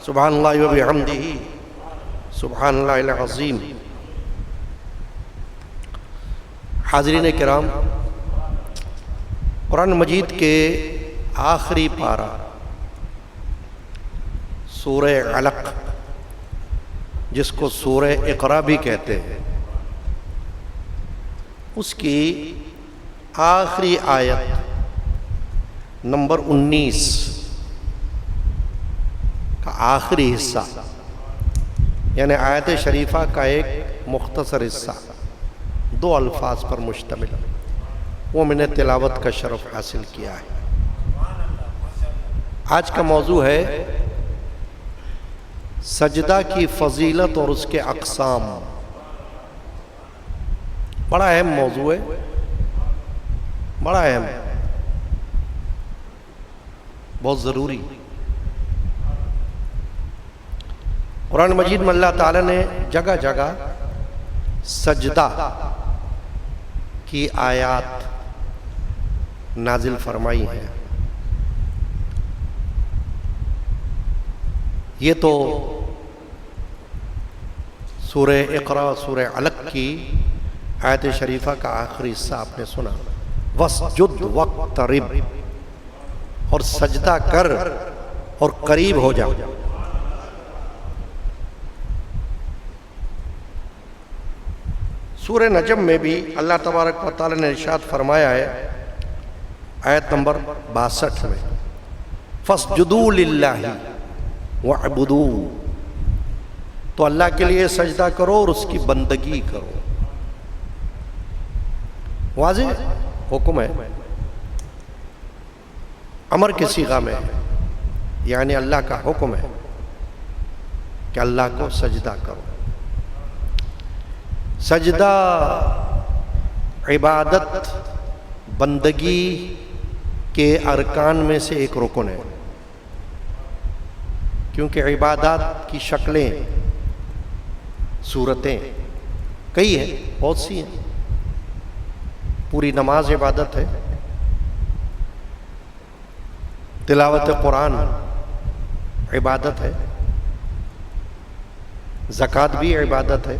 سبحان اللہ و بحمدہ سبحان اللہ العظیم۔ حاضرین کرام، قرآن مجید کے آخری پارہ سورہ علق، جس کو سورہ اقرا بھی کہتے ہیں، اس کی آخری آیت نمبر 19 کا آخری حصہ، یعنی آیت شریفہ کا ایک مختصر حصہ 2 الفاظ پر مشتمل، وہ میں نے تلاوت کا شرف حاصل کیا ہے۔ آج کا موضوع ہے سجدہ کی فضیلت اور اس کے اقسام۔ بڑا اہم موضوع ہے، بڑا اہم، بہت ضروری۔ قرآن مجید میں اللہ تعالیٰ نے جگہ جگہ سجدہ کی آیات نازل فرمائی ہیں۔ یہ تو سورہ اقرا، سورہ علق کی آیت شریفہ کا آخری حصہ آپ نے سنا، وَاسْجُدْ وَاقْتَرِبْ، اور سجدہ کر اور قریب ہو جا۔ سورہ نجم میں بھی اللہ تبارک و تعالی نے ارشاد فرمایا ہے آیت نمبر 62 میں، فَاسْجُدُوا لِلَّهِ وَاعْبُدُوا، تو اللہ کے لیے سجدہ کرو اور اس کی بندگی کرو۔ واضح حکم ہے، امر کی صیغہ میں، یعنی اللہ کا حکم ہے کہ اللہ کو سجدہ کرو۔ سجدہ عبادت، بندگی کے ارکان میں سے ایک رکن ہے، کیونکہ عبادات کی شکلیں، صورتیں کئی ہیں، بہت سی ہیں۔ پوری نماز عبادت ہے، تلاوت قرآن عبادت ہے، زکوٰۃ بھی عبادت ہے،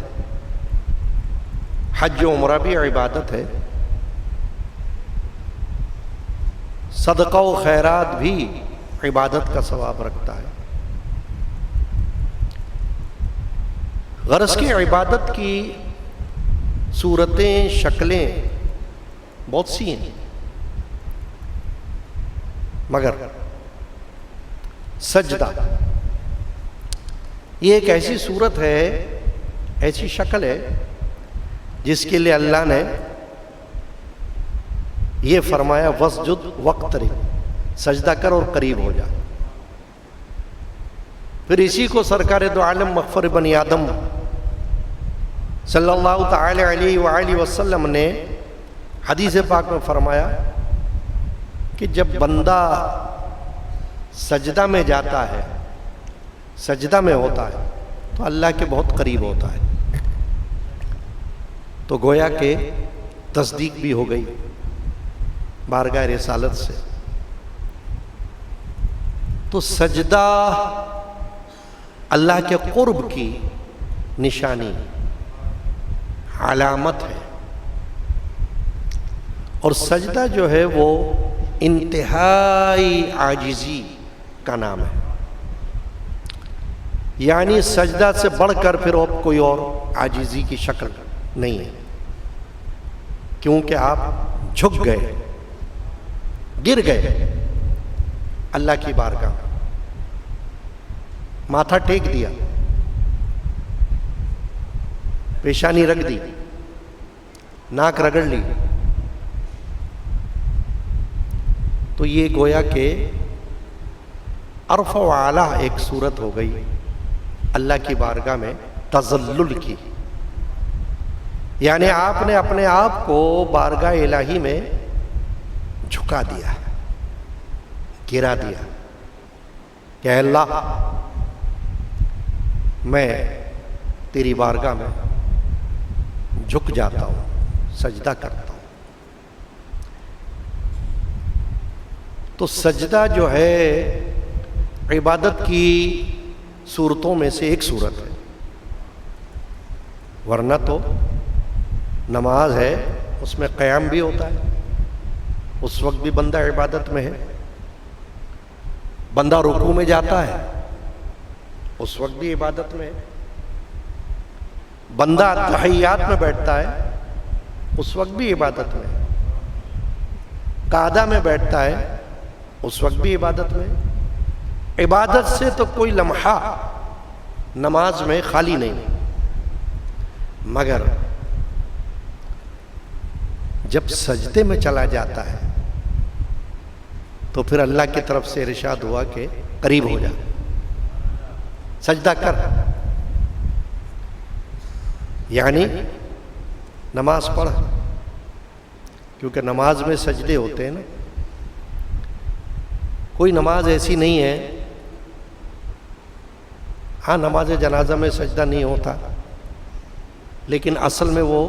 حج و عمرہ بھی عبادت ہے، صدقہ و خیرات بھی عبادت کا ثواب رکھتا ہے۔ غرض کی عبادت کی صورتیں، شکلیں بہت سی ہیں، مگر سجدہ یہ ایک ایسی صورت ہے، ایسی شکل ہے جس کے لیے اللہ نے یہ فرمایا وَاسْجُدْ وَاقْتَرِبْ، سجدہ کر اور قریب ہو جا۔ پھر اسی کو سرکار دو عالم مغفر بنی آدم صلی اللہ تعالی علیہ وآلہ وسلم نے حدیث پاک میں فرمایا کہ جب بندہ سجدہ میں جاتا ہے، سجدہ میں ہوتا ہے، تو اللہ کے بہت قریب ہوتا ہے۔ تو گویا کہ تصدیق بھی ہو گئی بارگاہ رسالت سے۔ تو سجدہ اللہ کے قرب کی نشانی، علامت ہے، اور سجدہ جو ہے وہ انتہائی عاجزی کا نام ہے، یعنی سجدہ سے بڑھ کر پھر اب کوئی اور عاجزی کی شکل نہیں ہے، کیونکہ آپ جھک گئے، گر گئے اللہ کی بارگاہ، ماتھا ٹیک دیا، پیشانی رکھ دی، ناک رگڑ لی، تو یہ گویا کہ عرف و اعلیٰ ایک صورت ہو گئی اللہ کی بارگاہ میں تذلل کی، یعنی آپ نے اپنے آپ کو بارگاہ الہی میں جھکا دیا، گرا دیا کہ اے اللہ میں تیری بارگاہ میں جھک جاتا ہوں، سجدہ کرتا ہوں۔ تو سجدہ جو ہے عبادت کی صورتوں میں سے ایک صورت ہے، ورنہ تو نماز ہے اس میں قیام بھی ہوتا ہے، اس وقت بھی بندہ عبادت میں ہے، بندہ رکوع میں جاتا ہے اس وقت بھی عبادت میں ہے، بندہ تحیات میں بیٹھتا ہے اس وقت بھی عبادت میں ہے، قعدہ میں بیٹھتا ہے اس وقت بھی عبادت میں ہے۔ عبادت سے تو کوئی لمحہ نماز میں خالی نہیں، مگر جب سجدے میں چلا جاتا ہے تو پھر اللہ کی طرف سے ارشاد ہوا کہ قریب ہو جا، سجدہ کر، یعنی نماز پڑھ، کیونکہ نماز میں سجدے ہوتے ہیں نا۔ کوئی نماز ایسی نہیں ہے، ہاں نماز جنازہ میں سجدہ نہیں ہوتا، لیکن اصل میں وہ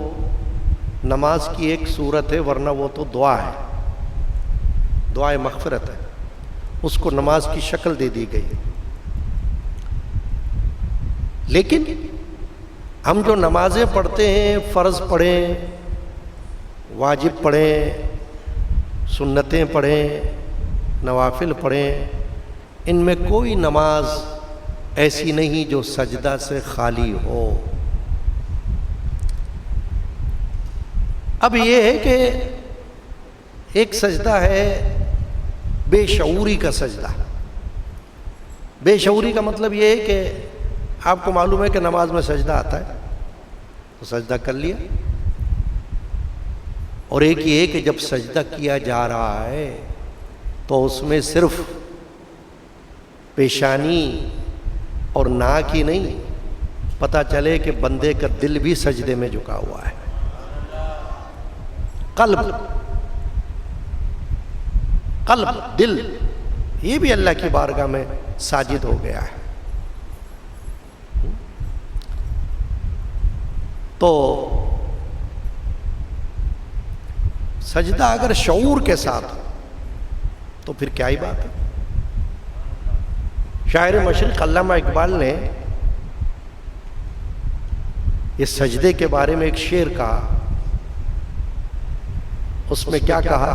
نماز کی ایک صورت ہے، ورنہ وہ تو دعا ہے، دعائے مغفرت ہے، اس کو نماز کی شکل دے دی گئی۔ لیکن ہم جو نمازیں پڑھتے ہیں، فرض پڑھیں، واجب پڑھیں، سنتیں پڑھیں، نوافل پڑھیں، ان میں کوئی نماز ایسی نہیں جو سجدہ سے خالی ہو۔ اب یہ ہے کہ ایک سجدہ ہے بے شعوری کا سجدہ۔ بے شعوری کا مطلب یہ ہے کہ آپ کو معلوم ہے کہ نماز میں سجدہ آتا ہے تو سجدہ کر لیا، اور ایک یہ ہے کہ جب سجدہ کیا جا رہا ہے تو اس میں صرف پیشانی اور ناک ہی نہیں، پتہ چلے کہ بندے کا دل بھی سجدے میں جھکا ہوا ہے، قلب دل یہ بھی اللہ کی بارگاہ میں ساجد ہو گیا ہے۔ تو سجدہ اگر شعور کے ساتھ ہو تو پھر کیا ہی بات ہے۔ شاعر مشرق علامہ اقبال نے اس سجدے کے بارے میں ایک شعر کہا، اس میں کیا کہا؟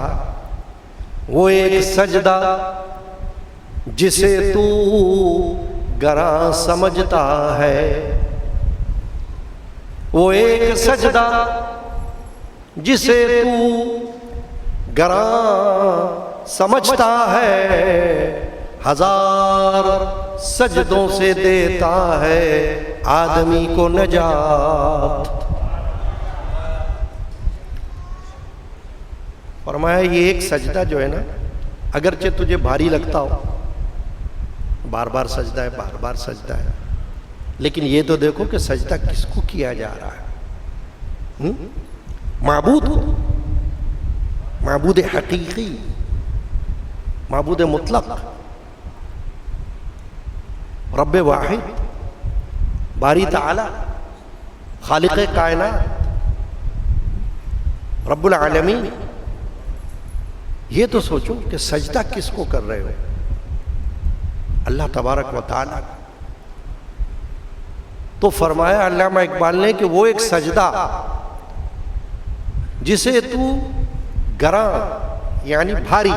وہ ایک سجدہ جسے تو گراں سمجھتا ہے، وہ ایک سجدہ جسے تو گراں سمجھتا ہے، ہزار سجدوں سے دیتا ہے آدمی کو نجات۔ فرمایا یہ ایک سجدہ جو ہے نا، اگرچہ تجھے بھاری لگتا ہو، بار بار سجدہ ہے، بار بار سجدہ ہے، لیکن یہ تو دیکھو کہ سجدہ کس کو کیا جا رہا ہے؟ معبود کو، معبود حقیقی، معبود مطلق، رب واحد، باری تعالی، خالق کائنات، رب العالمین۔ یہ تو سوچو کہ سجدہ کس کو کر رہے ہو؟ اللہ تبارک و تعالی۔ تو فرمایا علامہ اقبال نے کہ وہ ایک سجدہ جسے تو گراں یعنی بھاری،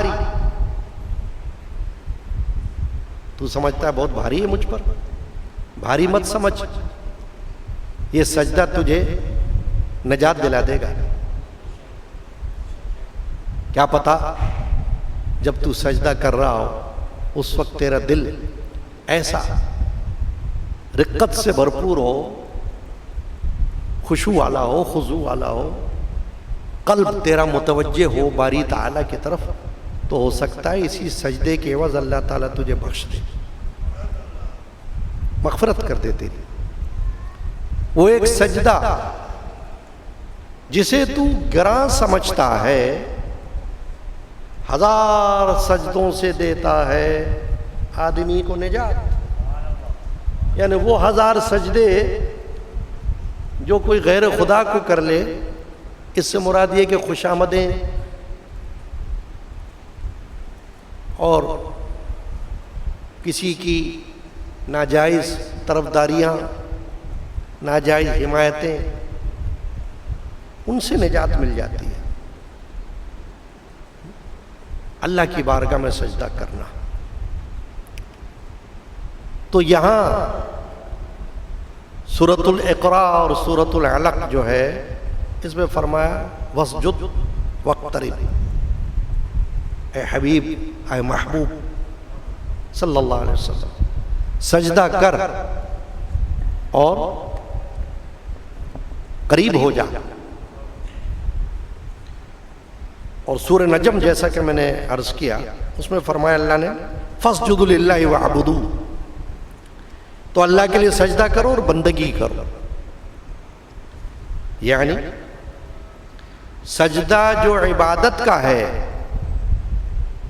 تو سمجھتا ہے بہت بھاری ہے مجھ پر، بھاری مت سمجھ، یہ سجدہ تجھے نجات دلا دے گا۔ کیا پتا جب تو سجدہ کر رہا ہو اس وقت تیرا دل ایسا رقت سے بھرپور ہو، خشوع والا ہو، خضوع والا ہو، قلب تیرا متوجہ ہو باری تعالیٰ کی طرف، تو ہو سکتا ہے اسی سجدے کے عوض اللہ تعالیٰ تجھے بخش دے، مغفرت کر دے تیری۔ وہ ایک سجدہ جسے تو گراں سمجھتا ہے، ہزار سجدوں سے دیتا ہے آدمی کو نجات۔ یعنی وہ ہزار سجدے جو کوئی غیر خدا کو کر لے، اس سے مراد یہ کہ خوشامدیں اور کسی کی ناجائز طرفداریاں، ناجائز حمایتیں، ان سے نجات مل جاتی ہے۔ اللہ کی بارگاہ میں سجدہ کرنا۔ تو یہاں سورۃ الاقراء اور سورۃ العلق جو ہے اس میں فرمایا واسجد واقترب، اے حبیب، اے محبوب صلی اللہ علیہ وسلم، سجدہ کر اور قریب ہو جا۔ اور سورہ نجم جیسا کہ میں نے عرض کیا اس میں فرمایا اللہ نے فاسجدوا للہ واعبدوا، تو اللہ کے لیے سجدہ کرو اور بندگی کرو۔ یعنی سجدہ جو عبادت کا ہے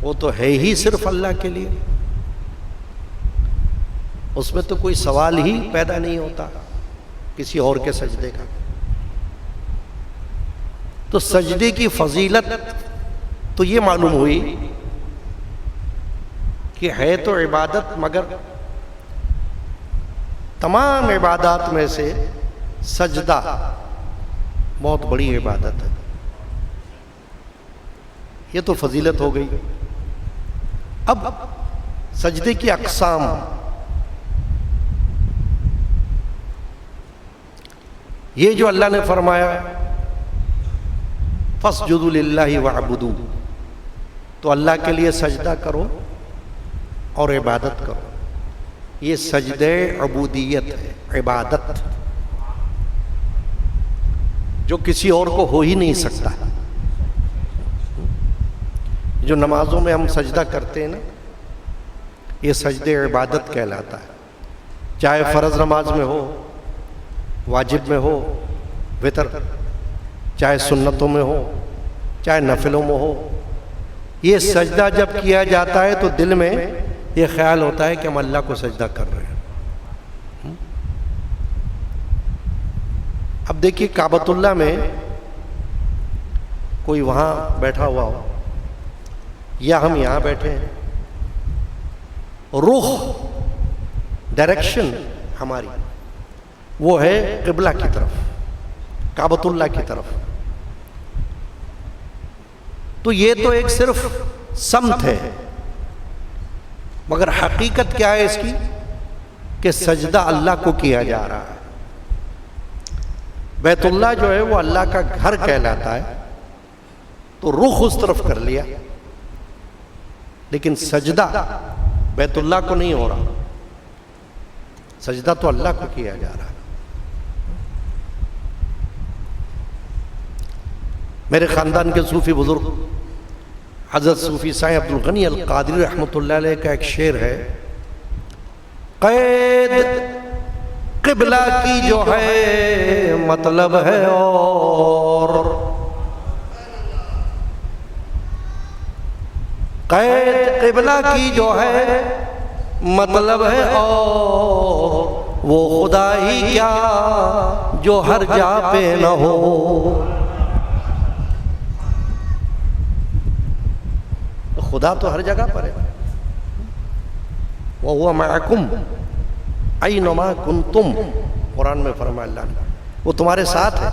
وہ تو ہے ہی صرف اللہ کے لیے، اس میں تو کوئی سوال ہی پیدا نہیں ہوتا کسی اور کے سجدے کا۔ تو سجدے کی فضیلت تو یہ معلوم ہوئی کہ ہے تو عبادت، مگر تمام عبادات میں سے سجدہ بہت بڑی عبادت ہے۔ یہ تو فضیلت ہو گئی۔ اب سجدے کی اقسام، یہ جو اللہ نے فرمایا فاسجدوا للہ واعبدوا، تو اللہ کے لیے سجدہ کرو اور عبادت کرو، یہ سجدے عبودیت ہے، عبادت جو کسی اور کو ہو ہی نہیں سکتا۔ جو نمازوں میں ہم سجدہ کرتے ہیں نا، یہ سجدے عبادت کہلاتا ہے، چاہے فرض نماز میں ہو، واجب میں ہو، وتر، چاہے سنتوں میں ہو، چاہے نفلوں میں ہو۔ یہ سجدہ جب کیا جاتا ہے تو دل میں یہ خیال ہوتا ہے کہ ہم اللہ کو سجدہ کر رہے ہیں۔ اب دیکھیے کعبۃ اللہ میں کوئی وہاں بیٹھا ہوا ہو یا ہم یہاں بیٹھے ہیں، رخ، ڈائریکشن ہماری وہ ہے قبلہ کی طرف، کعبۃ اللہ کی طرف۔ تو یہ تو ایک صرف سمت ہے، مگر حقیقت کیا ہے اس کی کہ سجدہ اللہ کو کیا جا رہا ہے۔ بیت اللہ جو ہے وہ اللہ کا گھر کہلاتا ہے، تو رخ اس طرف کر لیا، لیکن سجدہ بیت اللہ کو نہیں ہو رہا، سجدہ تو اللہ کو کیا جا رہا ہے۔ میرے خاندان کے صوفی بزرگ حضرت صوفی سائیں عبد الغنی القادری رحمۃ اللہ علیہ کا ایک شعر ہے، قید قبلہ کی جو ہے مطلب ہے اور، قید قبلہ کی جو ہے مطلب ہے اور، وہ خدا ہی کیا جو ہر جا پہ نہ ہو۔ خدا تو ہر جگہ پر ہے، وَهُوَ مَعَكُمْ أَيْنَمَا كُنْتُمْ، قرآن میں فرمایا اللہ نے، وہ تمہارے ساتھ ہے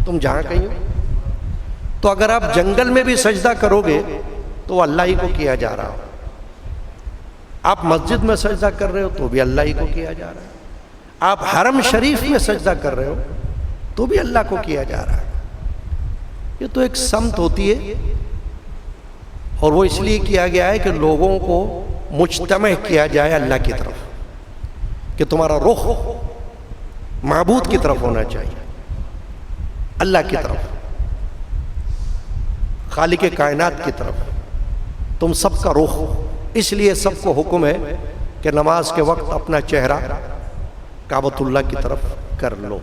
تم جہاں کہیں ہو۔ تو اگر آپ جنگل میں بھی سجدہ کرو گے تو وہ اللہ ہی کو کیا جا رہا ہو، آپ مسجد میں سجدہ کر رہے ہو تو بھی اللہ ہی کو کیا جا رہا ہے، آپ حرم شریف میں سجدہ کر رہے ہو تو بھی اللہ کو کیا جا رہا ہے۔ یہ تو ایک سمت ہوتی ہے، اور وہ اس لیے کیا گیا ہے کہ لوگوں کو مجتمع کیا جائے اللہ کی طرف، کہ تمہارا رخ معبود کی طرف ہونا چاہیے، اللہ کی طرف، خالق کائنات کی طرف، تم سب کا رخ۔ اس لیے سب کو حکم ہے کہ نماز کے وقت اپنا چہرہ کعبۃ اللہ کی طرف کر لو،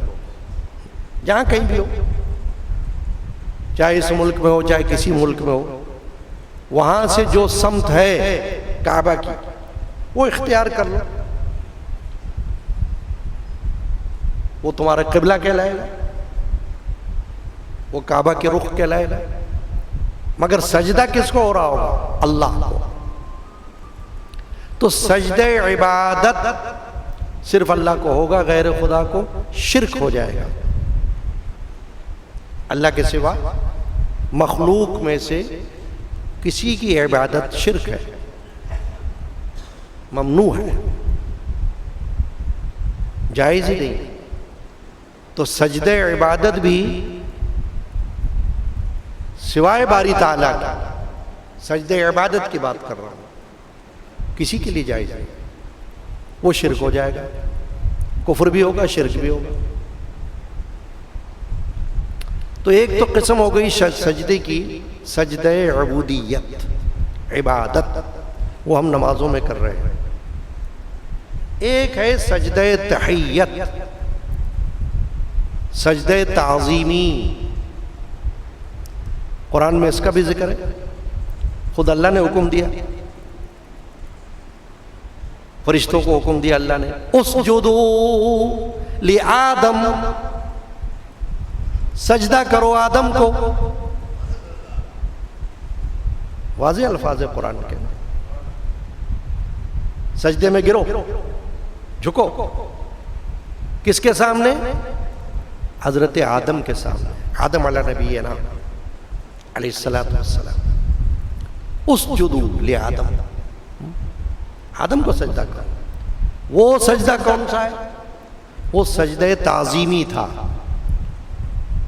جہاں کہیں بھی ہو، چاہے اس ملک میں ہو چاہے کسی ملک میں ہو، وہاں سے جو سمت ہے کعبہ کی وہ اختیار کر لو، وہ تمہارا قبلہ کہلائے گا، وہ کعبہ کے رخ کہلائے گا۔ مگر سجدہ کس کو ہو رہا ہوگا؟ اللہ کو۔ تو سجدہ عبادت صرف اللہ کو ہوگا، غیر خدا کو شرک ہو جائے گا. اللہ کے سوا مخلوق میں سے کسی کی عبادت شرک ہے، ممنوع ہے، جائز ہی نہیں. تو سجدہ عبادت بھی سوائے باری تعالیٰ کا، سجدہ عبادت کی بات کر رہا ہوں، کسی کے لیے جائز نہیں، وہ شرک ہو جائے گا، کفر بھی ہوگا، شرک بھی ہوگا. تو ایک تو قسم ہو گئی سجدے کی، سجدہ عبودیت، عبادت، وہ ہم نمازوں میں کر رہے ہیں. ایک ہے سجدہ تحیت، سجدہ تعظیمی. قرآن میں اس کا بھی ذکر ہے، خود اللہ نے حکم دیا، فرشتوں کو حکم دیا اللہ نے، اسجدوا لآدم، سجدہ کرو آدم کو. واضح الفاظ ہے قرآن کے، سجدے میں گرو، جھکو. کس کے سامنے؟ حضرت آدم کے سامنے. آدم علیہ نبی ہے نا، علیہ السلام. اسجدوا لآدم، آدم کو سجدہ کرو. وہ سجدہ کون سا ہے؟ وہ سجدہ تعظیمی تھا.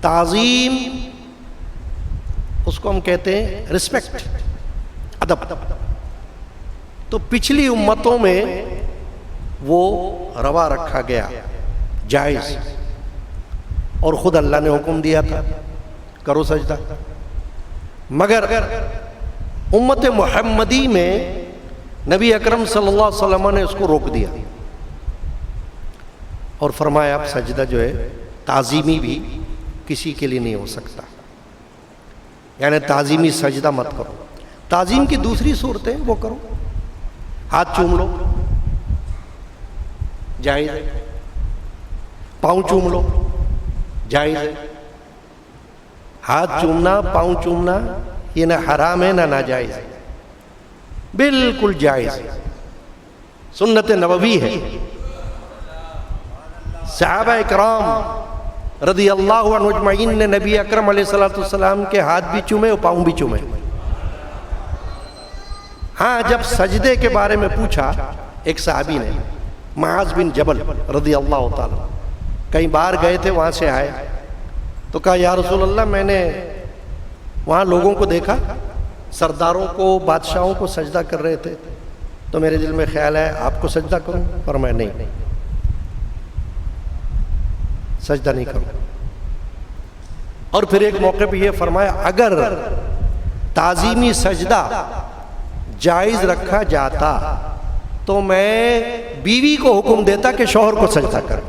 تعظیم اس کو ہم کہتے ہیں رسپیکٹ، ادب. تو پچھلی امتوں میں وہ روا رکھا گیا، جائز، اور خود اللہ نے حکم دیا تھا کرو سجدہ. مگر امت محمدی میں نبی اکرم صلی اللہ علیہ وسلم نے اس کو روک دیا اور فرمایا اب سجدہ جو ہے تعظیمی بھی کسی کے لیے نہیں ہو سکتا، یعنی تعظیمی سجدہ مت کرو. تعظیم کی دوسری صورتیں وہ کرو، ہاتھ چوم لو، جائز ہے. پاؤں چوم لو، جائز ہے. ہاتھ چومنا، پاؤں چومنا یہ نہ حرام ہے نہ ناجائز ہے، بالکل جائز ہے، سنت نبوی ہے. صحابہ اکرام رضی اللہ عنہ اجمعین نے نبی اکرم علیہ السلام کے ہاتھ بھی چومے اور پاؤں بھی چومے. ہاں جب سجدے کے بارے میں پوچھا ایک صحابی نے، معاذ بن جبل رضی اللہ تعالی، کئی بار گئے تھے، وہاں سے آئے تو کہا یا رسول اللہ میں نے وہاں لوگوں کو دیکھا، سرداروں کو، بادشاہوں کو سجدہ کر رہے تھے، تو میرے دل میں خیال ہے آپ کو سجدہ کروں. فرمایا نہیں، سجدہ نہیں کروں. اور پھر ایک موقع پہ یہ فرمایا اگر تعظیمی سجدہ جائز رکھا جاتا تو میں بیوی کو حکم دیتا کہ شوہر کو سجدہ کر.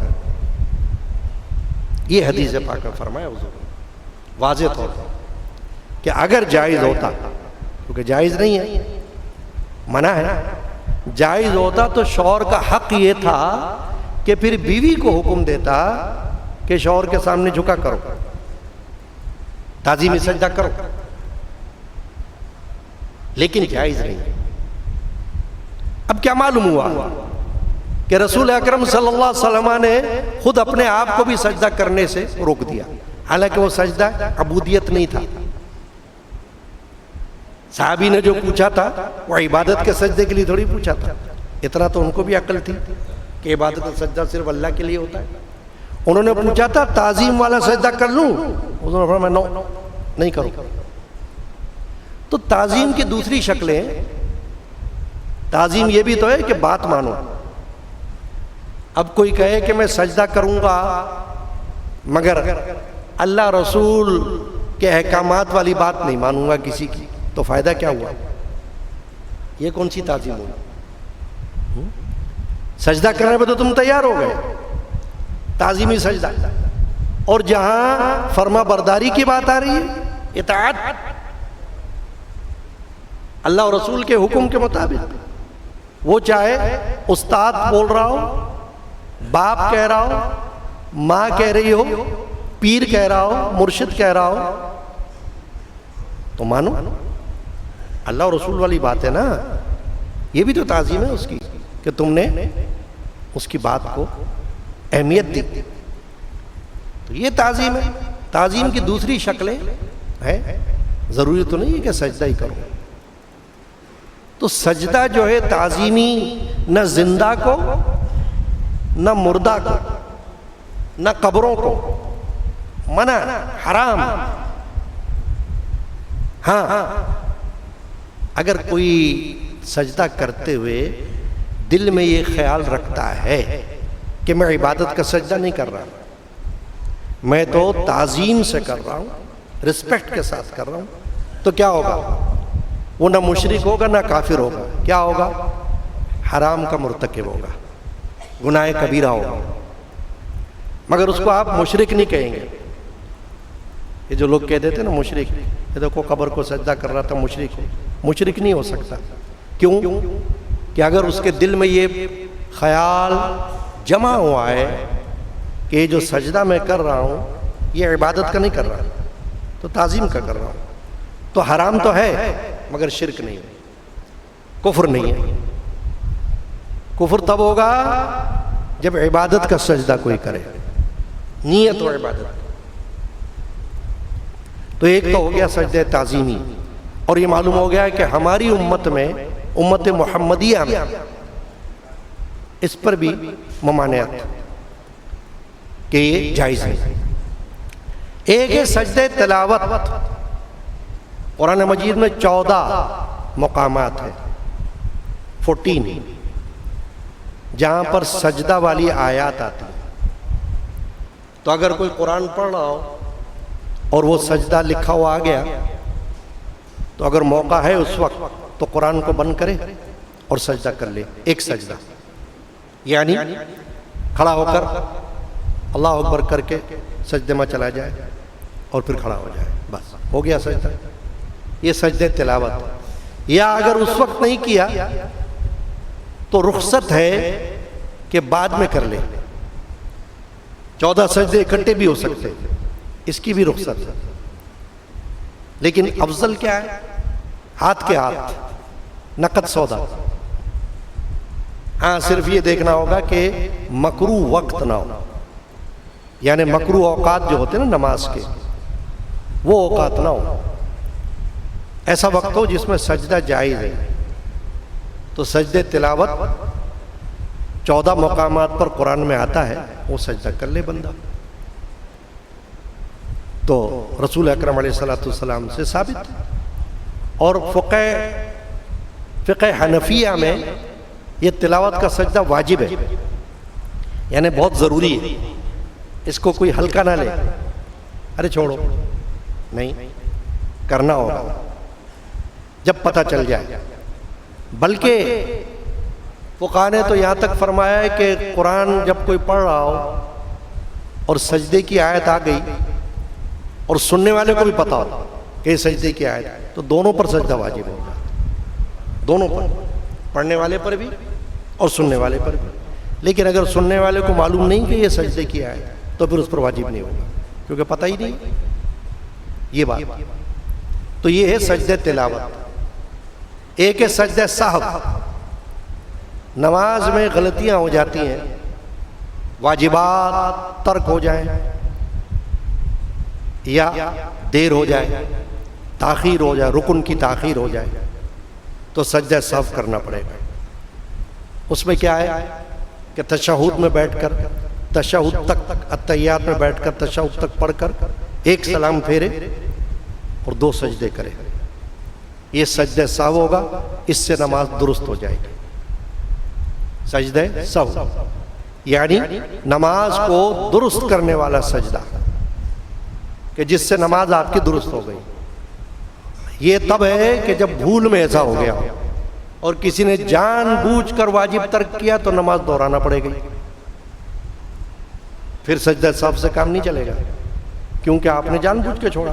یہ حدیث پاک میں فرمایا حضور واضح طور پر کہ اگر جائز ہوتا، کیونکہ جائز نہیں ہے، منع ہے نا، جائز ہوتا تو شوہر کا حق یہ تھا کہ پھر بیوی کو حکم دیتا کہ شوہر کے سامنے جھکا کرو، تعظیمی سجدہ کرو، لیکن جائز نہیں. اب کیا معلوم ہوا کہ رسول اکرم صلی اللہ علیہ وسلم نے خود اپنے آپ کو بھی سجدہ کرنے سے روک دیا، حالانکہ وہ سجدہ عبودیت نہیں تھا. صحابی نے جو پوچھا تھا وہ عبادت کے سجدے کے لیے تھوڑی پوچھا تھا، اتنا تو ان کو بھی عقل تھی کہ عبادت کا سجدہ صرف اللہ کے لیے ہوتا ہے. انہوں نے پوچھا تھا تعظیم والا سجدہ کر لوں؟ انہوں نے فرمایا نو، نہیں کرو. تو تعظیم کی دوسری شکلیں، تعظیم یہ بھی تو ہے کہ بات مانو. اب کوئی کہے کہ میں سجدہ کروں گا مگر اللہ رسول کے احکامات والی بات نہیں مانوں گا کسی کی، تو فائدہ کیا ہوا؟ یہ کون سی تعظیم ہوئی؟ سجدہ کرنے پہ تو تم تیار ہو گئے، تعظیمی سجدہ. اور جہاں فرما برداری کی بات آ رہی ہے، اطاعت، اللہ اور رسول کے حکم کے مطابق، وہ چاہے استاد بول رہا ہو، باپ کہہ رہا ہو، ماں کہہ رہی ہو، پیر کہہ رہا ہو، مرشد کہہ رہا ہو، تو مانو. اللہ اور رسول والی بات ہے نا، یہ بھی تو تعظیم ہے اس کی کہ تم نے اس کی بات کو اہمیت دی. تو یہ تعظیم ہے. تعظیم کی دوسری شکلیں ہیں. ضروری تو نہیں ہے کہ سجدہ ہی کرو. تو سجدہ جو ہے تعظیمی نہ زندہ کو نہ مردہ کو نہ قبروں کو منع، حرام. ہاں اگر کوئی سجدہ کرتے ہوئے دل میں یہ خیال رکھتا ہے کہ میں عبادت کا سجدہ نہیں کر رہا، میں تو تعظیم سے کر رہا ہوں، رسپیکٹ کے ساتھ کر رہا ہوں، تو کیا ہوگا؟ وہ نہ مشرک ہوگا نہ کافر ہوگا. کیا ہوگا؟ حرام کا مرتکب ہوگا، گناہ کبیرہ ہوگا. مگر اس کو آپ مشرک نہیں کہیں گے. یہ جو لوگ کہہ دیتے نا مشرک، یہ دیکھو قبر کو سجدہ کر رہا تھا، مشرک ہو. مشرک نہیں ہو سکتا. کیوں؟ کہ اگر اس کے دل میں یہ خیال جمع ہوا ہے کہ یہ جو سجدہ میں کر رہا ہوں یہ عبادت کا نہیں کر رہا، تو تعظیم کا کر رہا ہوں، تو حرام تو ہے مگر شرک نہیں ہے، کفر نہیں ہے. کفر تب ہوگا جب عبادت کا سجدہ کوئی کرے، نیت و عبادت. تو ایک تو ہو گیا سجدہ تعظیمی، اور یہ معلوم ہو گیا کہ ہماری امت میں، امت محمدیہ میں، اس پر بھی ممانعت کہ یہ جائز ہے. ایک ہے سجدہ تلاوت. قرآن مجید میں 14 مقامات ہیں، 14 جہاں پر سجدہ والی آیات آتی ہیں. تو اگر کوئی قرآن پڑھ رہا ہو اور وہ سجدہ لکھا ہوا آ گیا، تو اگر موقع ہے اس وقت تو قرآن کو بند کرے اور سجدہ کر لے. ایک سجدہ یعنی کھڑا ہو کر اللہ اکبر کر کے سجدے میں چلا جائے اور پھر کھڑا ہو جائے، بس ہو گیا سجدہ. یہ سجدہ تلاوت. یا اگر اس وقت نہیں کیا تو رخصت ہے کہ بعد میں کر لے. 14 سجدے اکٹھے بھی ہو سکتے، اس کی بھی رخصت ہے. لیکن افضل کیا ہے؟ ہاتھ کے ہاتھ، نقد سودا. ہاں صرف یہ دیکھنا ہوگا کہ مکروہ وقت نہ ہو، یعنی مکروہ اوقات جو ہوتے ہیں نا نماز کے، وہ اوقات نہ ہو. ایسا وقت ہو جس میں سجدہ جائز ہے. تو سجدہ تلاوت 14 مقامات پر قرآن میں آتا ہے، وہ سجدہ کر لے بندہ. تو رسول اکرم علیہ السلام سے ثابت. اور فقہ حنفیہ میں یہ تلاوت کا سجدہ واجب ہے، یعنی بہت ضروری ہے. اس کو کوئی ہلکا نہ لے، ارے چھوڑو، نہیں، کرنا ہوگا جب پتہ چل جائے. بلکہ فقہاء نے تو یہاں تک فرمایا ہے کہ قرآن جب کوئی پڑھ رہا ہو اور سجدے کی آیت آ گئی اور سننے والے کو بھی پتہ ہوتا کہ یہ سجدے کی آیت، تو دونوں پر سجدہ واجب ہوگا. دونوں پر، پڑھنے والے پر بھی اور سننے والے پر بھی. لیکن اگر سننے والے کو معلوم نہیں کہ یہ سجدے کی آیت، تو پھر اس پر واجب نہیں ہوگا، کیونکہ پتہ ہی نہیں یہ بات. تو یہ ہے سجدہ تلاوت. ایک ہے سجدہ سہو. نماز میں غلطیاں ہو جاتی ہیں، واجبات ترک ہو جائیں یا دیر ہو جائے، تاخیر ہو جائے، رکن کی تاخیر ہو جائے، تو سجدہ سہو کرنا پڑے گا. اس میں کیا ہے کہ تشہد میں بیٹھ کر، تشہد تک، اتحیات میں بیٹھ کر تشہد تک پڑھ کر ایک سلام پھیرے اور 2 سجدے کرے. یہ سجدہ سہو ہوگا، اس سے نماز درست ہو جائے گی. سجدہ سہو یعنی نماز کو درست کرنے والا سجدہ، کہ جس سے نماز آپ کی درست ہو گئی. یہ تب ہے کہ جب بھول میں ایسا ہو گیا اور کسی نے جان بوجھ کر واجب ترک کیا تو نماز دہرانا پڑے گی. پھر سجدہ سہو سے کام نہیں چلے گا، کیونکہ آپ نے جان بوجھ کے چھوڑا.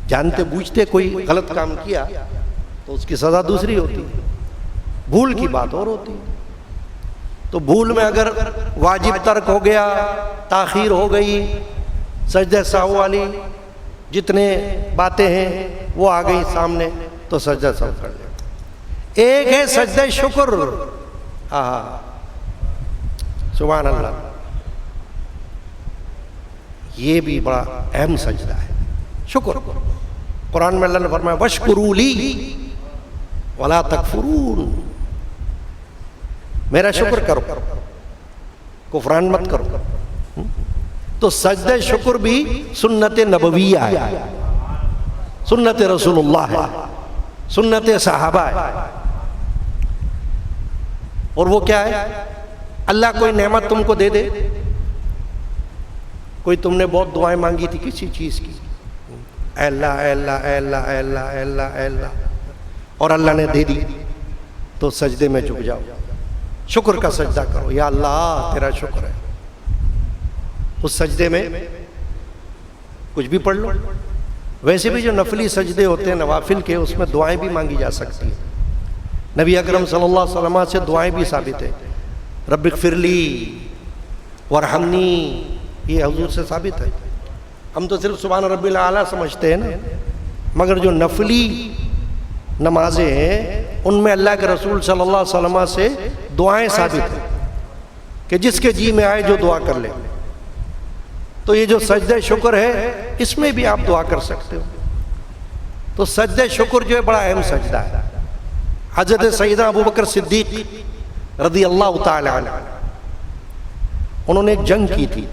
جانتے بوجھتے کوئی غلط کام کیا تو اس کی سزا دوسری ہوتی، بھول کی بات اور ہوتی. تو بھول میں اگر واجب ترک ہو گیا، تاخیر ہو گئی، سجدہ سہو والی جتنے باتیں ہیں وہ آ گئی سامنے، تو سجدہ سہو کر لیں. ایک ہے سجدہ شکر. سبحان اللہ. یہ بھی بڑا اہم سجدہ ہے شکر. قرآن میں اللہ نے فرمایا وَاشْكُرُوا لِي وَلَا تَكْفُرُونَ. میرا شکر کرو، کفران مت کرو. تو سجدہ شکر بھی سنت نبویہ ہے، سنت رسول اللہ ہے، سنت صحابہ ہے. اور وہ کیا ہے؟ اللہ کوئی نعمت تم کو دے دے. کوئی تم نے بہت دعائیں مانگی تھی کسی چیز کی، اے اللہ اے اللہ اے اللہ اے اللہ اے اللہ اے اللہ، اور اللہ نے دے دی، تو سجدے میں جھک جاؤ، شکر کا سجدہ کرو. یا اللہ تیرا شکر ہے. اس سجدے میں کچھ بھی پڑھ لو. ویسے بھی جو نفلی سجدے ہوتے ہیں نوافل کے، اس میں دعائیں بھی مانگی جا سکتی ہیں. نبی اکرم صلی اللہ علیہ وسلم سے دعائیں بھی ثابت ہیں. رب اغفر لی وارحمنی، یہ حضور سے ثابت ہے. ہم تو صرف سبحان ربی الاعلیٰ سمجھتے ہیں نا، مگر جو نفلی نمازیں ہیں ان میں اللہ کے رسول صلی اللہ علیہ وسلم سے دعائیں ثابت ہیں کہ جس کے جی میں آئے جو دعا کر لے. تو یہ جو سجدہ شکر ہے اس میں بھی آپ دعا کر سکتے ہو. تو سجدہ شکر جو ہے بڑا اہم سجدہ ہے. حضرت سیدنا ابوبکر صدیق رضی اللہ تعالی عنہ، انہوں نے ایک جنگ کی تھی.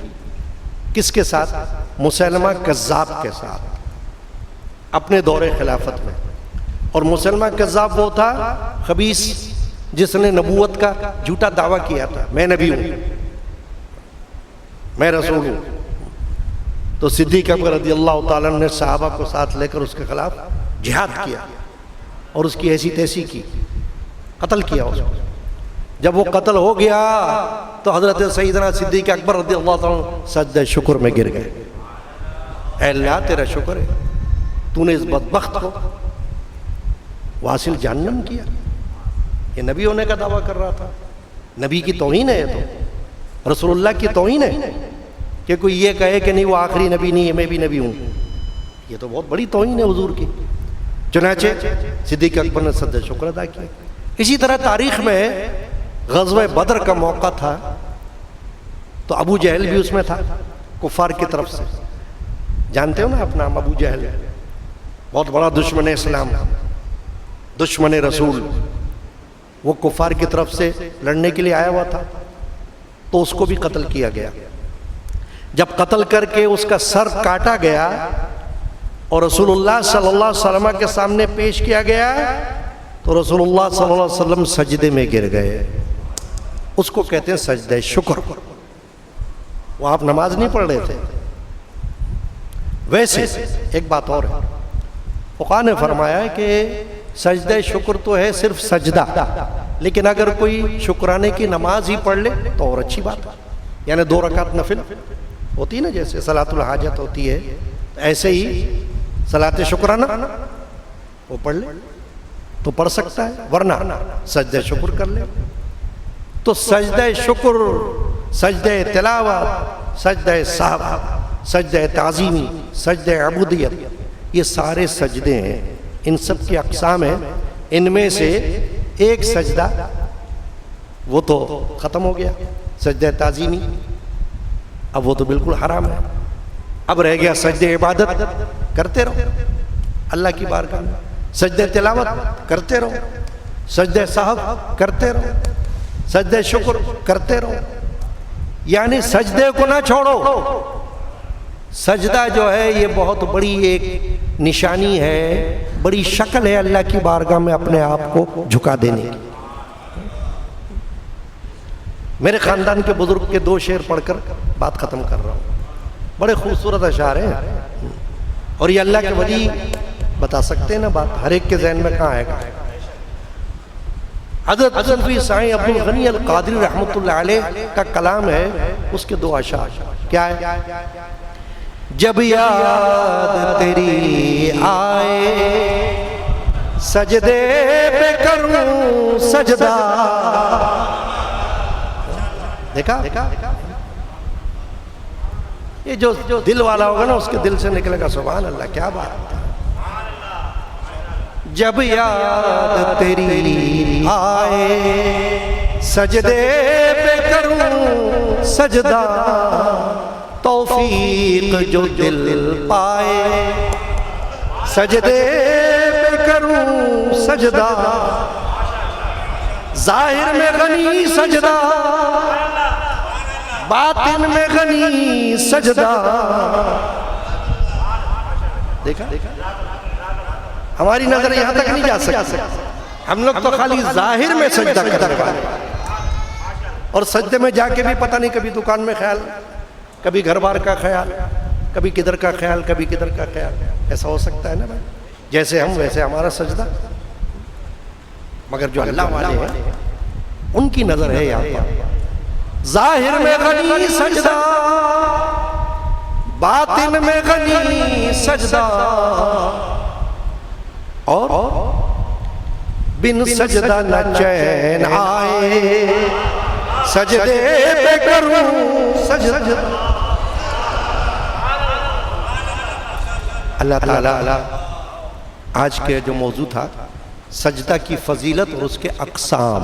کس کے ساتھ؟ مسلمہ کذاب کے ساتھ، اپنے دور خلافت میں. اور مسلمہ کذاب وہ تھا خبیث جس نے نبوت کا جھوٹا دعویٰ کیا تھا، میں نبی ہوں، میں رسول ہوں. تو صدیق اکبر رضی اللہ تعالیٰ نے صحابہ کو ساتھ لے کر اس کے خلاف جہاد کیا اور اس کی ایسی تیسی کی، قتل کیا اس کو. جب وہ قتل ہو گیا تو حضرت سیدنا صدیق اکبر رضی اللہ تعالیٰ سجدہ شکر میں گر گئے. اے اللہ تیرا شکر ہے، تو نے اس بدبخت کو واصل جہنم کیا. یہ نبی ہونے کا دعویٰ کر رہا تھا. نبی کی توہین ہے، یہ تو رسول اللہ کی توہین ہے کہ کوئی یہ کہے کہ نہیں وہ آخری نبی نہیں ہے، میں بھی نبی ہوں. یہ تو بہت بڑی توہین ہے حضور کی. چنانچہ صدیق اکبر نے سجدہ شکر ادا کیا. اسی طرح تاریخ میں غزوہ بدر کا موقع تھا تو ابو جہل بھی اس میں تھا کفار کی طرف سے. جانتے ہو نا اپنا نام ابو جہل، بہت بڑا دشمن اسلام، دشمن رسول. وہ کفار کی طرف سے لڑنے کے لیے آیا ہوا تھا تو اس کو بھی قتل کیا گیا. جب قتل کر کے اس کا سر کاٹا گیا اور رسول اللہ صلی اللہ علیہ وسلم کے سامنے پیش کیا گیا تو رسول اللہ صلی اللہ علیہ وسلم سجدے میں گر گئے. اس کو کہتے ہیں سجدہ شکر. وہ آپ نماز نہیں پڑھ رہے تھے. ویسے ایک بات اور ہے، فقہاء نے فرمایا ہے کہ سجدہ شکر تو ہے صرف سجدہ، لیکن اگر کوئی شکرانے کی نماز ہی پڑھ لے تو اور اچھی بات ہے. یعنی 2 رکعت نفل ہوتی ہے نا، جیسے صلاۃ الحاجت ہوتی ہے، ایسے ہی صلاۃ شکرانہ وہ پڑھ لے تو پڑھ سکتا ہے، ورنہ سجدہ شکر کر لے. تو سجدہ شکر، سجدہ تلاوت، سجدہ سہو، سجدہ تعظیمی، سجدہ عبودیت، یہ سارے سجدے ہیں. ان سب کی اقسام ہیں. ان میں سے ایک سجدہ وہ تو ختم ہو گیا، سجدہ تعظیمی، اب وہ تو بالکل حرام ہے. اب رہ گیا سجدہ عبادت، کرتے رہو اللہ کی بارگاہ میں. سجدہ تلاوت کرتے رہو، سجدہ سہو کرتے رہو، سجدہ شکر کرتے رہو. یعنی سجدے کو نہ چھوڑو. سجدہ جو ہے یہ بہت بڑی ایک نشانی ہے، بڑی شکل ہے اللہ کی بارگاہ میں اپنے آپ کو جھکا دینے کی. میرے خاندان کے بزرگ کے 2 شعر پڑھ کر بات ختم کر رہا ہوں. بڑے خوبصورت اشعار ہیں اور یہ اللہ کے ولی بتا سکتے ہیں نا بات، ہر ایک کے ذہن میں کہاں آئے گا. حضرت صوفی سائیں عبد الغنی القادری رحمۃ اللہ علیہ کا کلام ہے، اس کے 2 اشعار کیا ہے؟ جب یاد تیری آئے سجدے پہ کروں سجدہ. دیکھا یہ جو دل والا ہوگا نا اس کے دل سے نکلے گا سبحان اللہ. کیا بات. جب یاد تیری آئے سجدے پہ کروں سجدہ توفیق جو دل پائے سجدے پہ کروں سجدہ ظاہر میں غنی سجدہ باطن میں غنی سجدہ. دیکھا ہماری نظر یہاں تک نہیں جا سکتی. ہم لوگ تو خالی ظاہر میں سجدہ کرتے ہیں اور سجدے میں جا کے بھی پتہ نہیں کبھی دکان میں خیال, کبھی گھر بار کا خیال, کبھی کدھر کا خیال, کبھی کدھر کا خیال. ایسا ہو سکتا ہے نا بھائی؟ جیسے ہم ویسے ہمارا سجدہ. مگر جو اللہ والے ہیں ان کی نظر ہے یہاں پر ظاہر میں غنی سجدہ باطن میں غنی سجدہ اور بن سجدہ نہ چین آئے سجدے پہ کروں سجدہ. اللہ تعالیٰ آج کے جو موضوع تھا سجدہ کی فضیلت اور اس کے اقسام,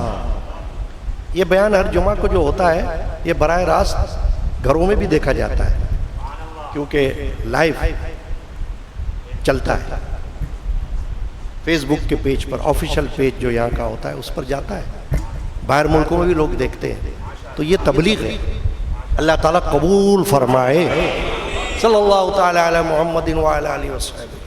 یہ بیان ہر جمعہ کو جو ہوتا ہے یہ براہ راست گھروں میں بھی دیکھا جاتا ہے کیونکہ لائیو چلتا ہے فیس بک کے پیج پر. آفیشل پیج جو یہاں کا ہوتا ہے اس پر جاتا ہے, باہر ملکوں میں بھی لوگ دیکھتے ہیں. تو یہ تبلیغ ہے. اللہ تعالیٰ قبول فرمائے. صلی اللہ تعالیٰ علی محمد وعلی آلہ وصحبہ.